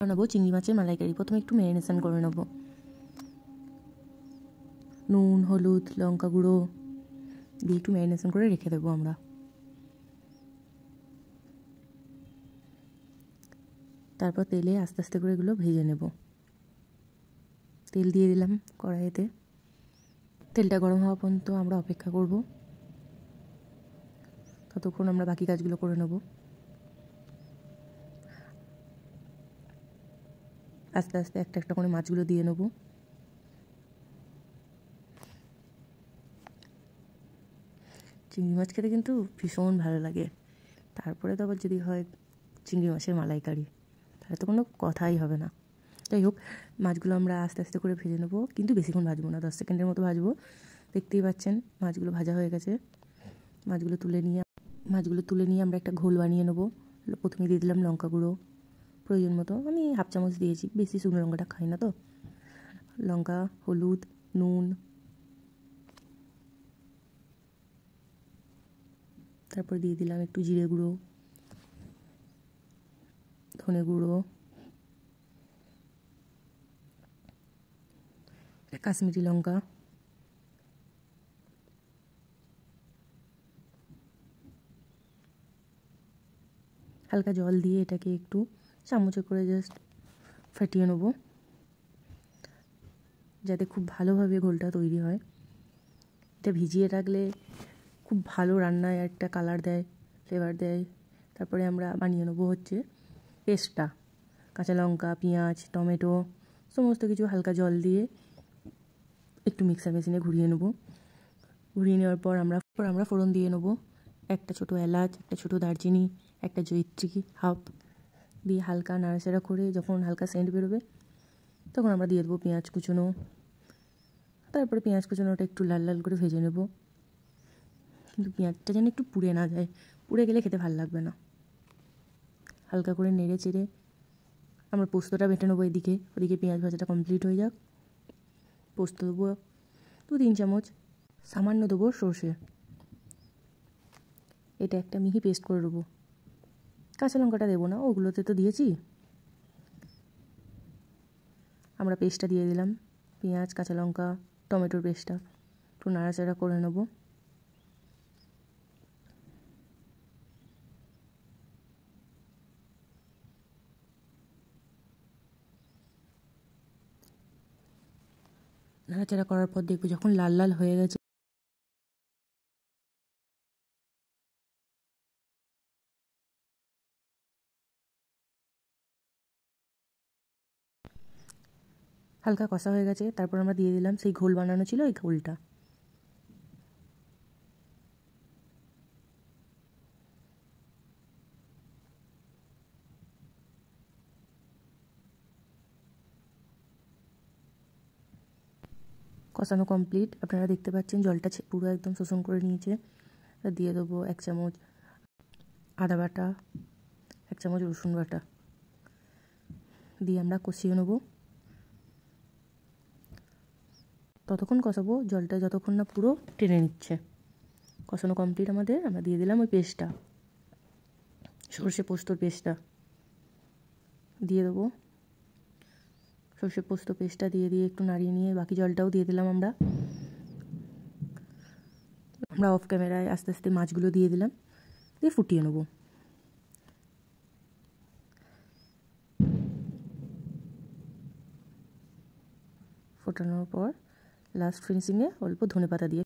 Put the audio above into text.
বানাবো চিংড়ি মাছের মালাইকারি। প্রথমে একটু ম্যারিনেশন করে নেব। নুন, হলুদ, লঙ্কা গুঁড়ো দিয়ে একটু ম্যারিনেশন করে রেখে দেবো আমরা। তারপর তেলে আস্তে আস্তে করে এগুলো ভেজে নেব। তেল দিয়ে দিলাম কড়াইতে। তেলটা গরম হওয়া পর্যন্ত আমরা অপেক্ষা করব। ততক্ষণ আমরা বাকি কাজগুলো করে নেব। আস্তে আস্তে একটা একটা করে মাছগুলো দিয়ে নেব। চিংড়ি মাছ খেতে কিন্তু ভীষণ ভালো লাগে। তারপরে তো আবার যদি হয় চিংড়ি মাছের মালাইকারি, তাহলে তো কোনো কথাই হবে না। যাই হোক, মাছগুলো আমরা আস্তে আস্তে করে ভেজে নেবো, কিন্তু বেশিক্ষণ ভাজবো না, 10 সেকেন্ডের মতো ভাজবো। দেখতেই পাচ্ছেন মাছগুলো ভাজা হয়ে গেছে। মাছগুলো তুলে নিয়ে আমরা একটা ঘোল বানিয়ে নেবো। প্রথমে দিয়ে দিলাম লঙ্কা গুঁড়ো প্রয়োজন মতো, আমি হাফ চামচ দিয়েছি, বেশি শুকনো লঙ্কাটা খাই না তো। লঙ্কা, হলুদ, নুন, তারপর দিয়ে দিলাম একটু জিরে গুঁড়ো, ধনে গুঁড়ো, কাশ্মীরি লঙ্কা, হালকা জল দিয়ে এটাকে একটু চামচে করে জাস্ট ফাটিয়ে নেব, যাতে খুব ভালোভাবে ঘোলটা তৈরি হয়। এটা ভিজিয়ে রাখলে খুব ভালো রান্নায় একটা কালার দেয়, ফ্লেভার দেয়। তারপরে আমরা বানিয়ে নেবো হচ্ছে পেস্টটা। কাঁচা লঙ্কা, পেঁয়াজ, টমেটো সমস্ত কিছু হালকা জল দিয়ে একটু মিক্সার মেশিনে ঘুরিয়ে নেব। ঘুরিয়ে নেওয়ার পর আমরা ফোড়ন দিয়ে নেব। একটা ছোটো এলাচ, একটা ছোটো দারচিনি, একটা জয়িত্রী হাফ দিয়ে হালকা নাড়াচাড়া করে যখন হালকা সেন্ট বেরোবে তখন আমরা দিয়ে দেবো পেঁয়াজ কুচনো। তারপরে পেঁয়াজ কুচনোটা একটু লাল লাল করে ভেজে নেব, কিন্তু পেঁয়াজটা যেন একটু পুড়ে না যায়, পুড়ে গেলে খেতে ভালো লাগবে না। হালকা করে নেড়ে চেড়ে আমরা পোস্তটা বেটে নেবো এদিকে। ওদিকে পেঁয়াজ ভাজাটা কমপ্লিট হয়ে যাক। পোস্ত দেবো 2-3 চামচ, সামান্য দেবো সর্ষে। এটা একটা মিহি পেস্ট করে দেবো। কাঁচা লঙ্কাটা দেবো না, ওগুলোতে তো দিয়েছি। আমরা পেস্টটা দিয়ে দিলাম, পেঁয়াজ, কাঁচা লঙ্কা, টমেটোর পেস্টটা একটু নাড়াচাড়া করে নেব। নাড়াচাড়া করার পর দেখবো যখন লাল লাল হয়ে গেছে, হালকা কষা হয়ে গেছে, তারপর আমরা দিয়ে দিলাম সেই ঘোল বানানো ছিল, এই ঘোলটা। কষানো কমপ্লিট, আপনারা দেখতে পাচ্ছেন জলটা পুরো একদম শোষণ করে নিয়েছে। দিয়ে দেবো 1 চামচ আদা বাটা, 1 চামচ রসুন বাটা দিয়ে আমরা কষিয়ে নেব। ততক্ষণ কষাবো জলটা যতক্ষণ না পুরো টেনে নিচ্ছে। কষানো কমপ্লিট আমাদের। আমরা দিয়ে দিলাম ওই পেস্টটা, সর্ষে পোস্তর পেস্টটা দিয়ে দেবো। সর্ষে পোস্ত পেস্টটা দিয়ে একটু নাড়িয়ে নিয়ে বাকি জলটাও দিয়ে দিলাম। আমরা অফ ক্যামেরায় আস্তে আস্তে মাছগুলো দিয়ে দিলাম, দিয়ে ফুটিয়ে নেব। ফোটানোর পর লাস্ট ফিনিশিংয়ে অল্প ধনেপাতা দিয়ে